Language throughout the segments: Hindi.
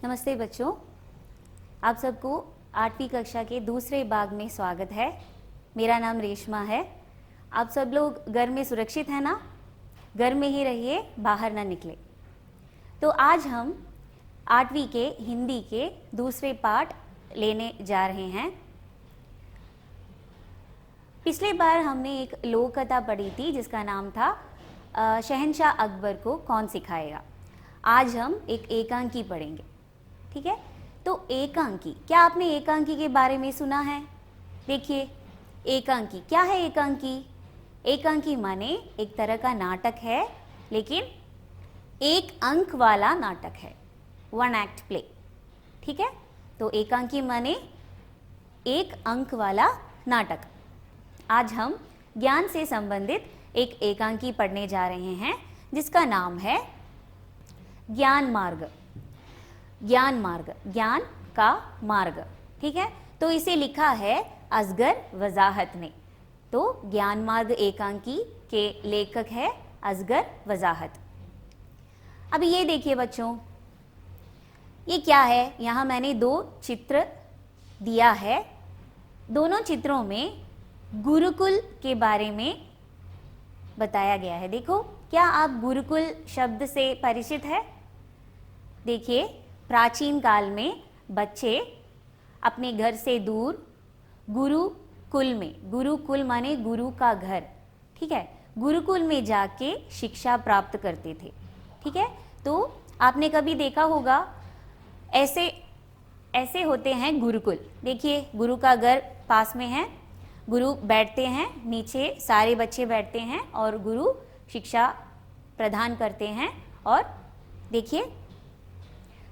नमस्ते बच्चों, आप सबको 8वीं कक्षा के दूसरे भाग में स्वागत है। मेरा नाम रेशमा है। आप सब लोग घर में सुरक्षित हैं ना? घर में ही रहिए, बाहर ना निकले। तो आज हम 8वीं के हिंदी के दूसरे पाठ लेने जा रहे हैं। पिछले बार हमने एक लोक कथा पढ़ी थी जिसका नाम था शहंशाह अकबर को कौन सिखाएगा। आज हम एक एकांकी पढ़ेंगे, ठीक है? तो एकांकी, क्या आपने एकांकी के बारे में सुना है? देखिए, एकांकी क्या है? एकांकी माने एक तरह का नाटक है, लेकिन एक अंक वाला नाटक है, वन एक्ट प्ले, ठीक है? तो एकांकी माने एक अंक वाला नाटक। आज हम ज्ञान से संबंधित एक एकांकी पढ़ने जा रहे हैं जिसका नाम है ज्ञान मार्ग। ज्ञान मार्ग, ज्ञान का मार्ग, ठीक है? तो इसे लिखा है असगर वजाहत ने। तो ज्ञान मार्ग एकांकी के लेखक है असगर वजाहत। अभी ये देखिए बच्चों, ये क्या है? यहाँ मैंने दो चित्र दिया है। दोनों चित्रों में गुरुकुल के बारे में बताया गया है। देखो, क्या आप गुरुकुल शब्द से परिचित है? देखिए, प्राचीन काल में बच्चे अपने घर से दूर गुरुकुल में, गुरुकुल माने गुरु का घर, ठीक है, गुरुकुल में जाके शिक्षा प्राप्त करते थे, ठीक है? तो आपने कभी देखा होगा ऐसे होते हैं गुरुकुल। देखिए, गुरु का घर पास में है, गुरु बैठते हैं, नीचे सारे बच्चे बैठते हैं और गुरु शिक्षा प्रदान करते हैं। और देखिए,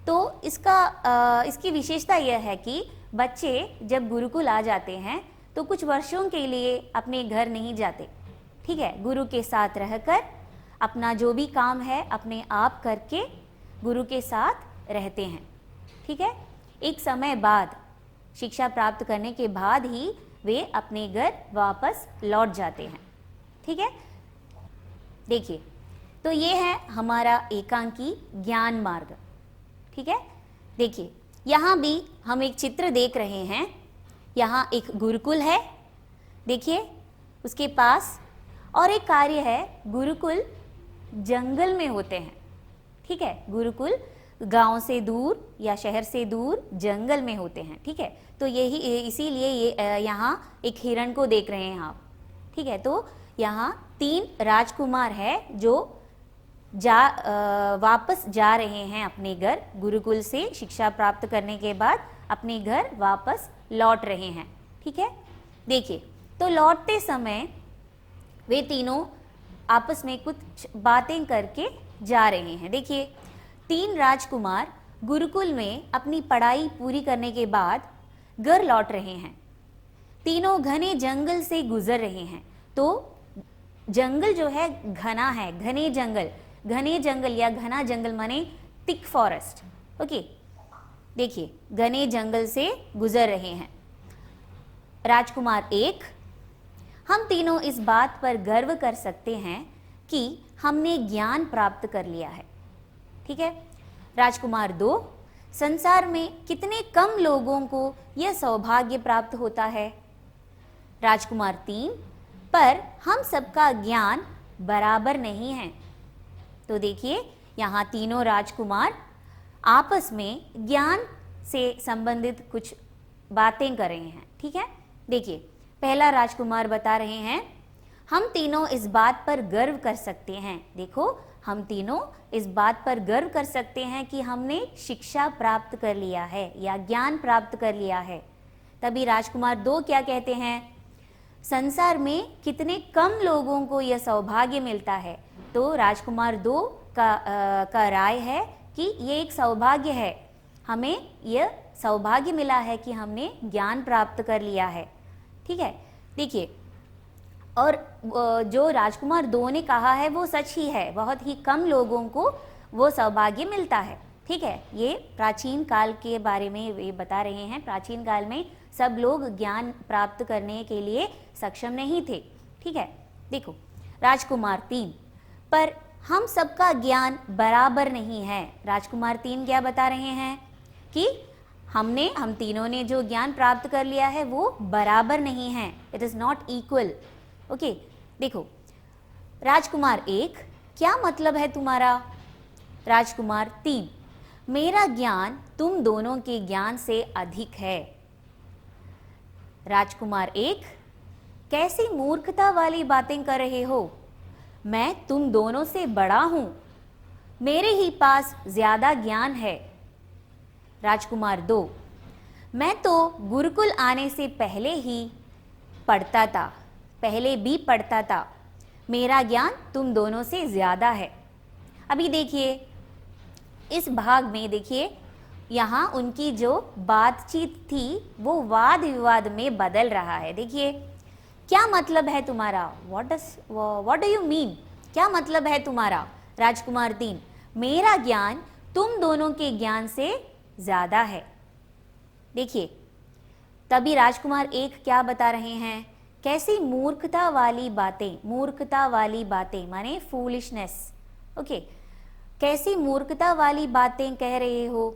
तो इसकी विशेषता यह है कि बच्चे जब गुरुकुल आ जाते हैं तो कुछ वर्षों के लिए अपने घर नहीं जाते, ठीक है? गुरु के साथ रहकर अपना जो भी काम है अपने आप करके गुरु के साथ रहते हैं, ठीक है? एक समय बाद, शिक्षा प्राप्त करने के बाद ही वे अपने घर वापस लौट जाते हैं, ठीक है? देखिए, तो ये है हमारा एकांकी ज्ञान मार्ग, ठीक है? देखिए, यहाँ भी हम एक चित्र देख रहे हैं। यहाँ एक गुरुकुल है, देखिए उसके पास, और एक कार्य है, गुरुकुल जंगल में होते हैं, ठीक है? गुरुकुल गांव से दूर या शहर से दूर जंगल में होते हैं, ठीक है? तो यही इसीलिए ये यहाँ एक हिरण को देख रहे हैं आप, ठीक है? तो यहाँ 3 राजकुमार है जो वापस जा रहे हैं अपने घर। गुरुकुल से शिक्षा प्राप्त करने के बाद अपने घर वापस लौट रहे हैं, ठीक है? देखिए, तो लौटते समय वे तीनों आपस में कुछ बातें करके जा रहे हैं। देखिए, 3 राजकुमार गुरुकुल में अपनी पढ़ाई पूरी करने के बाद घर लौट रहे हैं। तीनों घने जंगल से गुजर रहे हैं। तो जंगल जो है घना है, घने जंगल या घना जंगल माने थिक फॉरेस्ट, ओके? देखिए, घने जंगल से गुजर रहे हैं। राजकुमार 1, हम तीनों इस बात पर गर्व कर सकते हैं कि हमने ज्ञान प्राप्त कर लिया है, ठीक है? राजकुमार 2, संसार में कितने कम लोगों को यह सौभाग्य प्राप्त होता है। राजकुमार 3, पर हम सबका ज्ञान बराबर नहीं है। तो देखिए, यहाँ तीनों राजकुमार आपस में ज्ञान से संबंधित कुछ बातें कर रहे हैं, ठीक है? देखिए, पहला राजकुमार बता रहे हैं, हम तीनों इस बात पर गर्व कर सकते हैं। देखो, हम तीनों इस बात पर गर्व कर सकते हैं कि हमने शिक्षा प्राप्त कर लिया है या ज्ञान प्राप्त कर लिया है। तभी राजकुमार 2 क्या कहते हैं? संसार में कितने कम लोगों को यह सौभाग्य मिलता है। तो राजकुमार 2 का राय है कि ये एक सौभाग्य है, हमें यह सौभाग्य मिला है कि हमने ज्ञान प्राप्त कर लिया है, ठीक है? देखिए, और जो राजकुमार 2 ने कहा है वो सच ही है, बहुत ही कम लोगों को वो सौभाग्य मिलता है, ठीक है? ये प्राचीन काल के बारे में ये बता रहे हैं। प्राचीन काल में सब लोग ज्ञान प्राप्त करने के लिए सक्षम नहीं थे, ठीक है? देखो, राजकुमार 3, पर हम सबका ज्ञान बराबर नहीं है। राजकुमार 3 क्या बता रहे हैं? कि हम तीनों ने जो ज्ञान प्राप्त कर लिया है वो बराबर नहीं है, it is not equal. Okay, देखो राजकुमार 1, क्या मतलब है तुम्हारा? राजकुमार 3, मेरा ज्ञान तुम दोनों के ज्ञान से अधिक है। राजकुमार 1, कैसी मूर्खता वाली बातें कर रहे हो? मैं तुम दोनों से बड़ा हूं, मेरे ही पास ज्यादा ज्ञान है। राजकुमार 2, मैं तो गुरुकुल आने से पहले ही पढ़ता था, पहले भी पढ़ता था, मेरा ज्ञान तुम दोनों से ज्यादा है। अभी देखिए इस भाग में, देखिए यहाँ उनकी जो बातचीत थी वो वाद विवाद में बदल रहा है। देखिए क्या मतलब है तुम्हारा? What do you mean? क्या मतलब है तुम्हारा? राजकुमार 3, मेरा ज्ञान तुम दोनों के ज्ञान से ज्यादा है। देखिए तभी राजकुमार 1 क्या बता रहे हैं? कैसी मूर्खता वाली बातें, मूर्खता वाली बातें माने फूलिशनेस। ओके, कैसी मूर्खता वाली बातें कह रहे हो?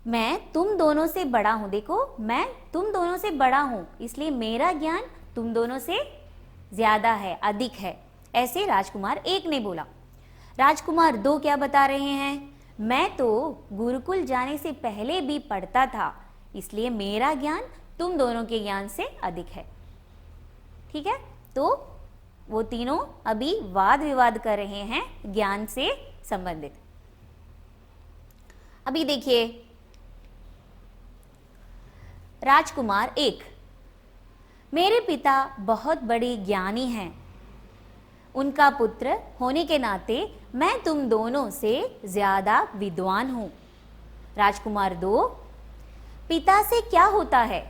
मैं तुम दोनों से बड़ा हूं। देखो मैं तुम दोनों से बड़ा हूं, इसलिए मेरा ज्ञान तुम दोनों से ज्यादा है, अधिक है, ऐसे राजकुमार 1 ने बोला। राजकुमार 2 क्या बता रहे हैं? मैं तो गुरुकुल जाने से पहले भी पढ़ता था, इसलिए मेरा ज्ञान तुम दोनों के ज्ञान से अधिक है। ठीक है, तो वो तीनों अभी वाद विवाद कर रहे हैं ज्ञान से संबंधित। अभी देखिए राजकुमार 1, मेरे पिता बहुत बड़े ज्ञानी हैं, उनका पुत्र होने के नाते मैं तुम दोनों से ज्यादा विद्वान हूं। राजकुमार 2, पिता से क्या होता है?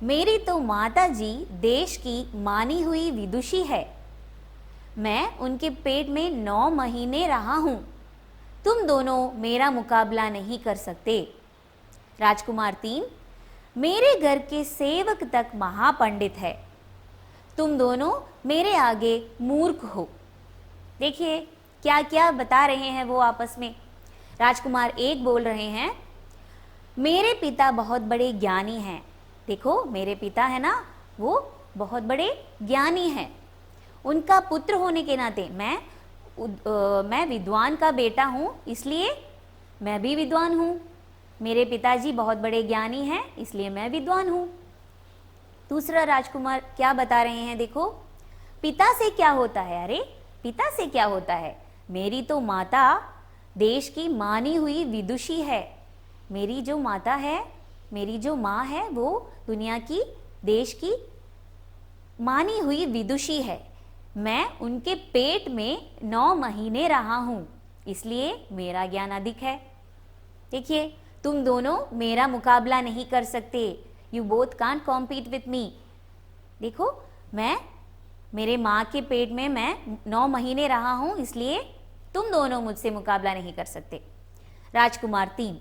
मेरी तो माता जी देश की मानी हुई विदुषी है, मैं उनके पेट में 9 महीने रहा हूं, तुम दोनों मेरा मुकाबला नहीं कर सकते। राजकुमार 3, मेरे घर के सेवक तक महापंडित है, तुम दोनों मेरे आगे मूर्ख हो। देखिए क्या क्या बता रहे हैं वो आपस में। राजकुमार 1 बोल रहे हैं मेरे पिता बहुत बड़े ज्ञानी हैं। देखो मेरे पिता है ना, वो बहुत बड़े ज्ञानी हैं, उनका पुत्र होने के नाते मैं विद्वान का बेटा हूँ, इसलिए मैं भी विद्वान हूँ। मेरे पिताजी बहुत बड़े ज्ञानी हैं, इसलिए मैं विद्वान हूँ। दूसरा राजकुमार क्या बता रहे हैं? देखो पिता से क्या होता है? अरे पिता से क्या होता है? मेरी तो माता देश की मानी हुई विदुषी है, मेरी जो माता है, मेरी जो माँ है वो दुनिया की, देश की मानी हुई विदुषी है, मैं उनके पेट में 9 महीने रहा हूं, इसलिए मेरा ज्ञान अधिक है। देखिए तुम दोनों मेरा मुकाबला नहीं कर सकते, you both can't compete with me. देखो मेरे माँ के पेट में मैं 9 महीने रहा हूं, इसलिए तुम दोनों मुझसे मुकाबला नहीं कर सकते। राजकुमार 3,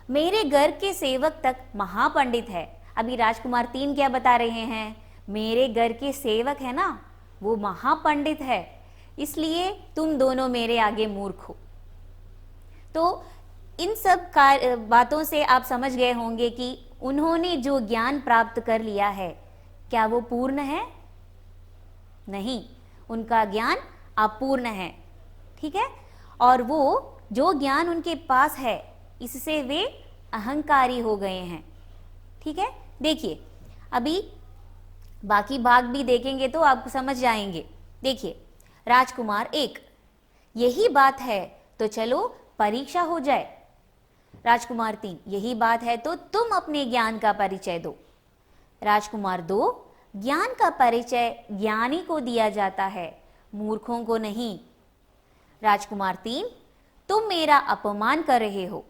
मेरे घर के सेवक तक महापंडित है। अभी राजकुमार 3 क्या बता रहे हैं? मेरे घर के सेवक है ना, वो महापंडित है, इसलिए तुम दोनों मेरे आगे मूर्ख हो। तो इन सब बातों से आप समझ गए होंगे कि उन्होंने जो ज्ञान प्राप्त कर लिया है, क्या वो पूर्ण है? नहीं, उनका ज्ञान अपूर्ण है। ठीक है, और वो जो ज्ञान उनके पास है, इससे वे अहंकारी हो गए हैं। ठीक है, देखिए अभी बाकी भाग भी देखेंगे तो आप समझ जाएंगे। देखिए राजकुमार 1, यही बात है तो चलो परीक्षा हो जाए। राजकुमार 3, यही बात है तो तुम अपने ज्ञान का परिचय दो। राजकुमार 2, ज्ञान का परिचय ज्ञानी को दिया जाता है, मूर्खों को नहीं। राजकुमार 3, तुम मेरा अपमान कर रहे हो।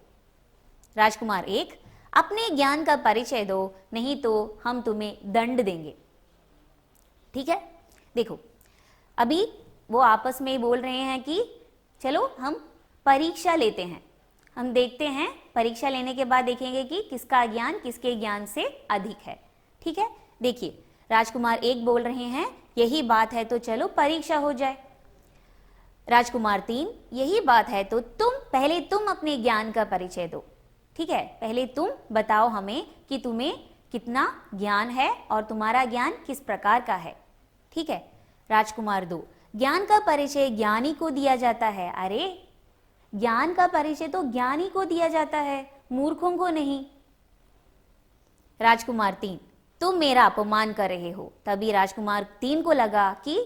राजकुमार 1, अपने ज्ञान का परिचय दो, नहीं तो हम तुम्हें दंड देंगे। ठीक है, देखो अभी वो आपस में बोल रहे हैं कि चलो हम परीक्षा लेते हैं, हम देखते हैं, परीक्षा लेने के बाद देखेंगे कि किसका ज्ञान किसके ज्ञान से अधिक है। ठीक है, देखिए राजकुमार 1 बोल रहे हैं यही बात है तो चलो परीक्षा हो जाए। राजकुमार 3, यही बात है तो तुम अपने ज्ञान का परिचय दो। ठीक है, पहले तुम बताओ हमें कि तुम्हें कितना ज्ञान है और तुम्हारा ज्ञान किस प्रकार का है। ठीक है। राजकुमार 2, ज्ञान का परिचय ज्ञानी को दिया जाता है। अरे, ज्ञान का परिचय तो ज्ञानी को दिया जाता है, मूर्खों को नहीं। राजकुमार 3, तुम मेरा अपमान कर रहे हो। तभी राजकुमार 3 को लगा कि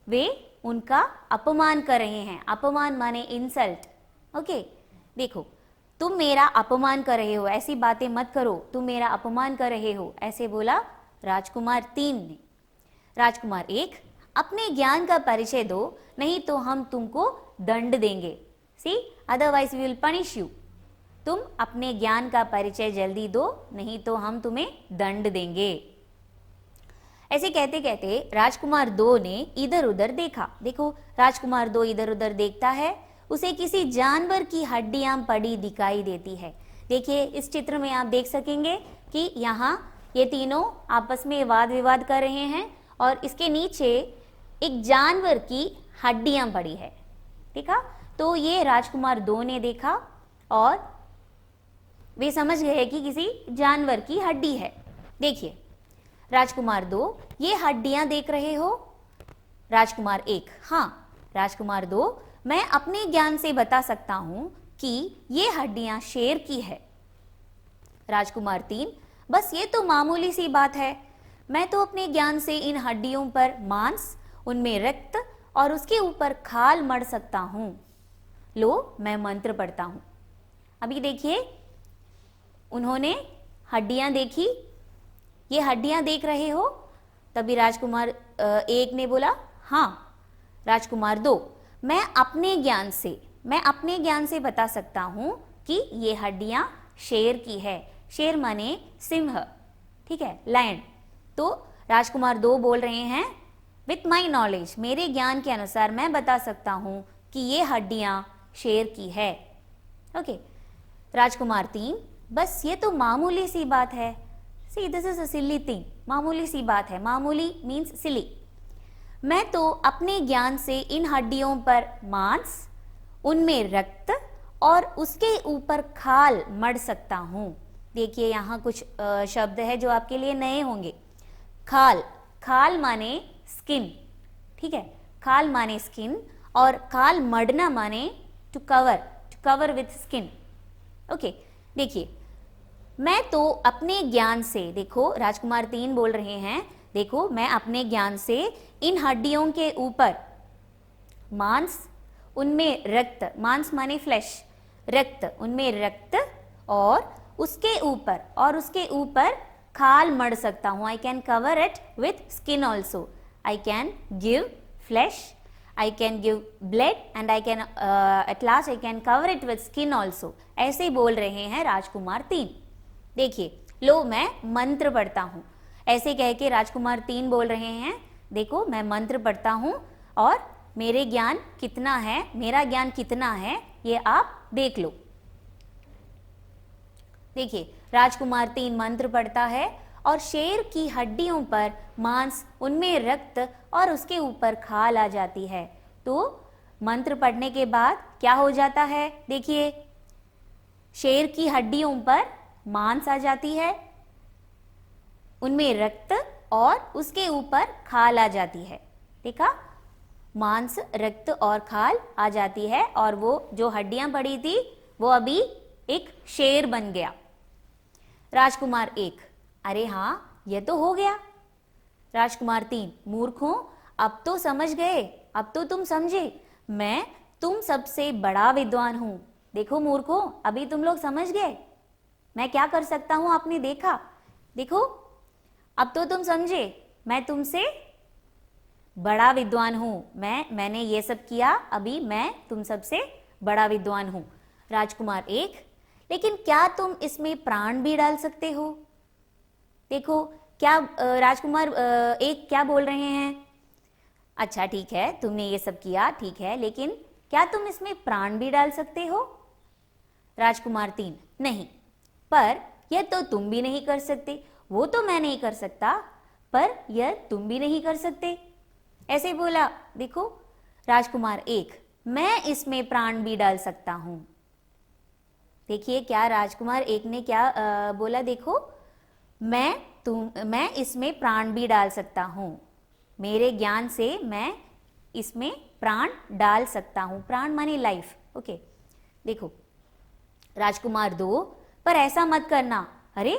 वे उनका अपमान कर रहे हैं। अपमान माने इंसल्ट। ओके, देखो, तुम मेरा अपमान कर रहे हो, ऐसी बातें मत करो, तुम मेरा अपमान कर रहे हो, ऐसे बोला राजकुमार 3 ने। राजकुमार 1, अपने ज्ञान का परिचय दो, नहीं तो हम तुमको दंड देंगे। See, otherwise we will punish you. तुम अपने ज्ञान का परिचय जल्दी दो, नहीं तो हम तुम्हें दंड देंगे। ऐसे कहते कहते राजकुमार 2 ने इधर उधर देखा। देखो, राजकुमार 2 इधर उधर देखता है, उसे किसी जानवर की हड्डियां पड़ी दिखाई देती है। देखिए, इस चित्र में आप देख सकेंगे कि यहाँ ये तीनों आपस में वाद विवाद कर रहे हैं और इसके नीचे एक जानवर की हड्डियां पड़ी है। देखा, तो ये राजकुमार 2 ने देखा और वे समझ गए कि किसी जानवर की हड्डी है। देखिए, राजकुमार 2, ये हड्डियां देख रहे हो? राजकुमार 1, हाँ। राजकुमार 2, मैं अपने ज्ञान से बता सकता हूं कि ये हड्डियां शेर की है। राजकुमार 3, बस ये तो मामूली सी बात है, मैं तो अपने ज्ञान से इन हड्डियों पर मांस, उनमें रक्त और उसके ऊपर खाल मढ़ सकता हूं। लो, मैं मंत्र पढ़ता हूं। अभी देखिए, उन्होंने हड्डियां देखी। ये हड्डियां देख रहे हो? तभी राजकुमार 1 ने बोला, हाँ। राजकुमार 2, मैं अपने ज्ञान से बता सकता हूं कि ये हड्डियां शेर की है। शेर माने सिंह, ठीक है, लायन। तो राजकुमार 2 बोल रहे हैं, विथ माई नॉलेज, मेरे ज्ञान के अनुसार मैं बता सकता हूं कि ये हड्डियां शेर की है। ओके। राजकुमार 3, बस ये तो मामूली सी बात है। See, this is a silly thing. मामूली सी बात है। मामूली means silly. मैं तो अपने ज्ञान से इन हड्डियों पर मांस, उनमें रक्त और उसके ऊपर खाल मढ़ सकता हूँ। देखिए, यहाँ कुछ शब्द है जो आपके लिए नए होंगे। खाल, खाल माने स्किन, ठीक है, खाल माने स्किन और खाल मढ़ना माने to cover with skin. Okay, देखिए, मैं तो अपने ज्ञान से, देखो राजकुमार 3 बोल रहे हैं, देखो मैं अपने ज्ञान से इन हड्डियों के ऊपर मांस, उनमें रक्त, मांस माने फ्लैश, रक्त, उनमें रक्त और उसके ऊपर खाल मढ़ सकता हूँ। I can cover it with skin also. I can give flash, I can give blood and I can at last I can cover it with skin also. ऐसे बोल रहे हैं राजकुमार 3। देखिए, लो मैं मंत्र पढ़ता हूं। ऐसे कह के राजकुमार 3 बोल रहे हैं, देखो मैं मंत्र पढ़ता हूं और मेरा ज्ञान कितना है ये आप देख लो। देखिए, राजकुमार 3 मंत्र पढ़ता है और शेर की हड्डियों पर मांस, उनमें रक्त और उसके ऊपर खाल आ जाती है। तो मंत्र पढ़ने के बाद क्या हो जाता है? देखिए, शेर की हड्डियों पर मांस आ जाती है, उनमें रक्त और उसके ऊपर खाल आ जाती है। देखा, मांस, रक्त और खाल आ जाती है और वो जो हड्डियां पड़ी थी वो अभी एक शेर बन गया। राजकुमार 1, अरे हाँ, ये तो हो गया। राजकुमार 3, मूर्खों, अब तो समझ गए, अब तो तुम समझे, मैं तुम सबसे बड़ा विद्वान हूं। देखो मूर्खों, अभी तुम लोग समझ गए मैं क्या कर सकता हूं, आपने देखा। देखो, अब तो तुम समझे, मैं तुमसे बड़ा विद्वान हूं। मैंने ये सब किया, अभी मैं तुम सबसे बड़ा विद्वान हूं। राजकुमार 1, लेकिन क्या तुम इसमें प्राण भी डाल सकते हो? देखो, क्या राजकुमार 1 क्या बोल रहे हैं? अच्छा ठीक है, तुमने ये सब किया, ठीक है, लेकिन क्या तुम इसमें प्राण भी डाल सकते हो? राजकुमार 3, नहीं, पर यह तो तुम भी नहीं कर सकते। वो तो मैं नहीं कर सकता, पर यह तुम भी नहीं कर सकते। ऐसे बोला। देखो, राजकुमार 1, मैं इसमें प्राण भी डाल सकता हूं। देखिए क्या राजकुमार एक ने क्या बोला, देखो मैं इसमें प्राण भी डाल सकता हूँ, मेरे ज्ञान से मैं इसमें प्राण डाल सकता हूँ। प्राण माने लाइफ। ओके, देखो राजकुमार 2, पर ऐसा मत करना। अरे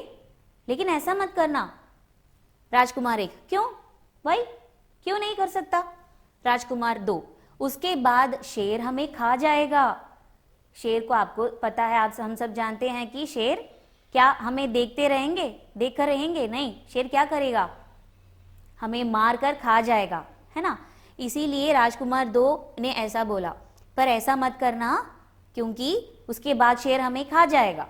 लेकिन ऐसा मत करना। राजकुमार 1, क्यों भाई, क्यों नहीं कर सकता? राजकुमार 2, उसके बाद शेर हमें खा जाएगा। शेर को आपको पता है, आप हम सब जानते हैं कि शेर क्या हमें देखते रहेंगे, देख कर रहेंगे? नहीं, शेर क्या करेगा, हमें मार कर खा जाएगा, है ना। इसीलिए राजकुमार 2 ने ऐसा बोला, पर ऐसा मत करना क्योंकि उसके बाद शेर हमें खा जाएगा।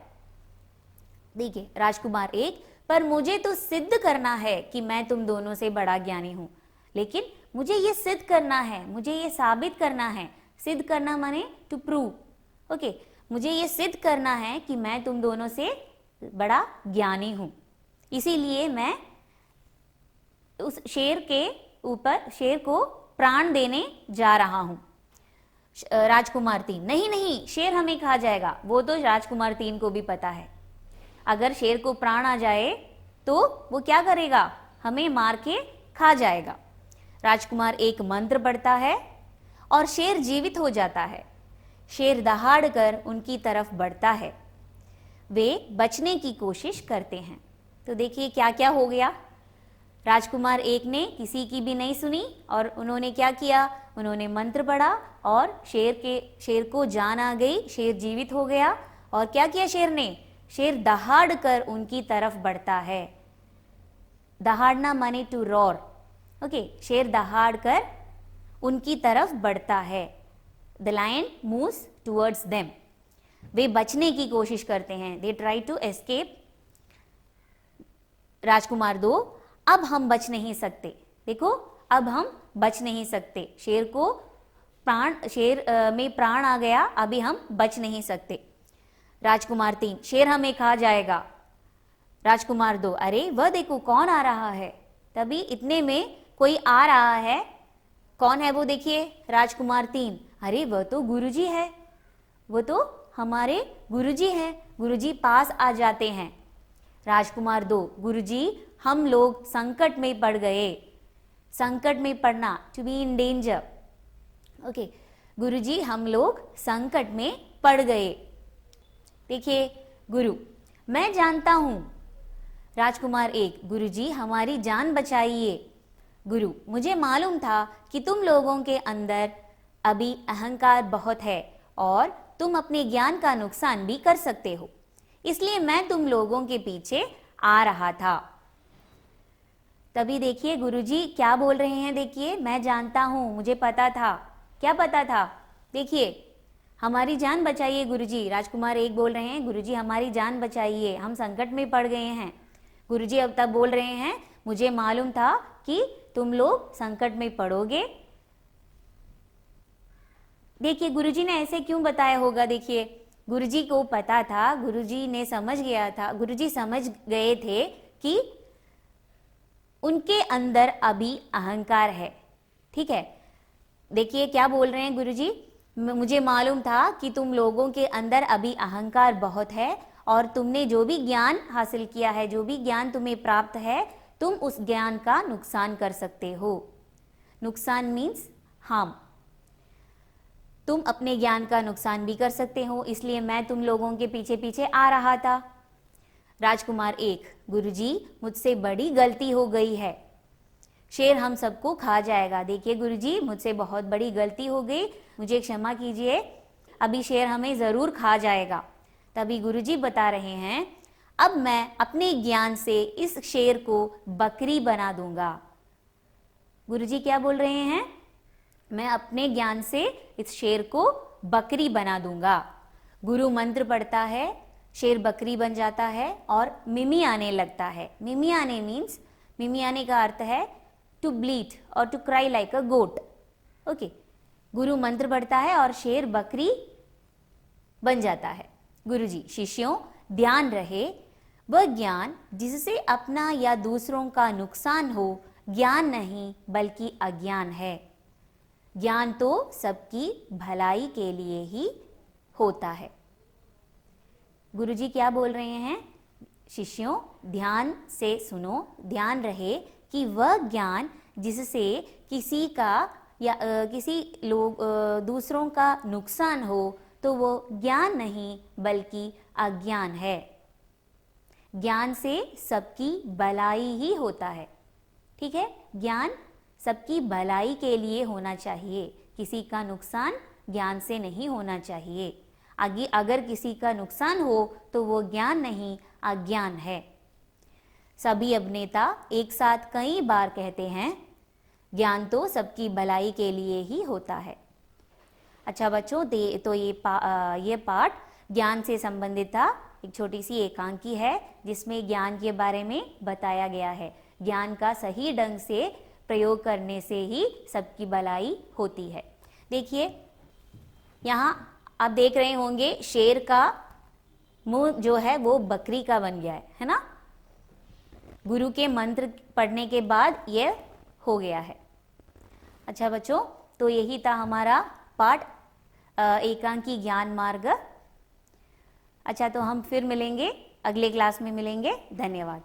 देखिए राजकुमार 1, पर मुझे तो सिद्ध करना है कि मैं तुम दोनों से बड़ा ज्ञानी हूं, लेकिन मुझे ये सिद्ध करना है, मुझे ये साबित करना है। सिद्ध करना माने टू प्रूव। ओके, मुझे ये सिद्ध करना है कि मैं तुम दोनों से बड़ा ज्ञानी हूं, इसीलिए मैं उस शेर के ऊपर, शेर को प्राण देने जा रहा हूं। राजकुमार 3, नहीं नहीं, शेर हमें खा जाएगा। वो तो राजकुमार 3 को भी पता है, अगर शेर को प्राण आ जाए तो वो क्या करेगा, हमें मार के खा जाएगा। राजकुमार 1 मंत्र पढ़ता है और शेर जीवित हो जाता है। शेर दहाड़ कर उनकी तरफ बढ़ता है, वे बचने की कोशिश करते हैं। तो देखिए क्या क्या हो गया। राजकुमार 1 ने किसी की भी नहीं सुनी और उन्होंने क्या किया, उन्होंने मंत्र पढ़ा और शेर को जान आ गई, शेर जीवित हो गया। और क्या किया शेर ने, शेर दहाड़ कर उनकी तरफ बढ़ता है। दहाड़ना माने टू रॉर। ओके, शेर दहाड़ कर उनकी तरफ बढ़ता है। The lion moves towards them. वे बचने की कोशिश करते हैं, दे ट्राई टू एस्केप। राजकुमार 2, अब हम बच नहीं सकते। देखो अब हम बच नहीं सकते, शेर में प्राण आ गया, अभी हम बच नहीं सकते। राजकुमार 3, शेर हमें खा जाएगा। राजकुमार 2, अरे वह देखो कौन आ रहा है। तभी इतने में कोई आ रहा है, कौन है वो देखिए। राजकुमार 3, अरे वह तो गुरुजी है, वो तो हमारे गुरुजी हैं। गुरुजी पास आ जाते हैं। राजकुमार 2, गुरुजी हम लोग संकट में पड़ गए। संकट में पड़ना, to be in danger. Okay, गुरुजी हम लोग संकट में पड़ गए। देखिए गुरु, मैं जानता हूं। राजकुमार 1, गुरुजी हमारी जान बचाइए। गुरु, मुझे मालूम था कि तुम लोगों के अंदर अभी अहंकार बहुत है और तुम अपने ज्ञान का नुकसान भी कर सकते हो, इसलिए मैं तुम लोगों के पीछे आ रहा था। तभी देखिए गुरुजी क्या बोल रहे हैं, देखिए मैं जानता हूं, मुझे पता था। क्या पता था, देखिए हमारी जान बचाइए गुरुजी। राजकुमार 1 बोल रहे हैं, गुरुजी हमारी जान बचाइए, हम संकट में पड़ गए हैं। गुरुजी अब तब बोल रहे हैं, मुझे मालूम था कि तुम लोग संकट में पड़ोगे। देखिए गुरुजी ने ऐसे क्यों बताया होगा, देखिए गुरुजी को पता था, गुरुजी ने समझ गया था, गुरुजी समझ गए थे कि उनके अंदर अभी अहंकार है। ठीक है, देखिए क्या बोल रहे हैं गुरुजी, मुझे मालूम था कि तुम लोगों के अंदर अभी अहंकार बहुत है और तुमने जो भी ज्ञान हासिल किया है, जो भी ज्ञान तुम्हें प्राप्त है, तुम उस ज्ञान का नुकसान कर सकते हो। नुकसान मीन्स हार्म। तुम अपने ज्ञान का नुकसान भी कर सकते हो, इसलिए मैं तुम लोगों के पीछे पीछे आ रहा था। राजकुमार 1, गुरुजी मुझसे बड़ी गलती हो गई है, शेर हम सबको खा जाएगा। देखिए गुरुजी मुझसे बहुत बड़ी गलती हो गई, मुझे क्षमा कीजिए, अभी शेर हमें जरूर खा जाएगा। तभी गुरुजी बता रहे हैं, अब मैं अपने ज्ञान से इस शेर को बकरी बना दूंगा। गुरुजी क्या बोल रहे हैं, मैं अपने ज्ञान से इस शेर को बकरी बना दूंगा। गुरु मंत्र पढ़ता है, शेर बकरी बन जाता है और मिमी आने लगता है। मिमी आने मीन्स, मिमी आने का अर्थ है टू ब्लीट और to cry like a goat. Okay, गुरु मंत्र पढ़ता है और शेर बकरी बन जाता है। गुरुजी, शिष्यों ध्यान रहे, वह ज्ञान जिससे अपना या दूसरों का नुकसान हो ज्ञान नहीं बल्कि अज्ञान है। ज्ञान तो सबकी भलाई के लिए ही होता है। गुरुजी क्या बोल रहे हैं? शिष्यों ध्यान से सुनो, ध्यान रहे कि वह ज्ञान जिससे किसी का या किसी लोग दूसरों का नुकसान हो तो वो ज्ञान नहीं बल्कि अज्ञान है। ज्ञान से सबकी भलाई ही होता है, ठीक है? ज्ञान सबकी भलाई के लिए होना चाहिए, किसी का नुकसान ज्ञान से नहीं होना चाहिए। आगे अगर किसी का नुकसान हो तो वो ज्ञान नहीं अज्ञान है। सभी अभिनेता एक साथ कई बार कहते हैं, ज्ञान तो सबकी भलाई के लिए ही होता है। अच्छा बच्चों, तो ये पाठ ज्ञान से संबंधित था। एक छोटी सी एकांकी है जिसमें ज्ञान के बारे में बताया गया है। ज्ञान का सही ढंग से प्रयोग करने से ही सबकी भलाई होती है। देखिए यहाँ आप देख रहे होंगे शेर का मुंह जो है वो बकरी का बन गया है ना? गुरु के मंत्र पढ़ने के बाद ये हो गया है। अच्छा बच्चों, तो यही था हमारा पाठ एकांकी ज्ञान मार्ग। अच्छा, तो हम फिर मिलेंगे, अगले क्लास में मिलेंगे। धन्यवाद।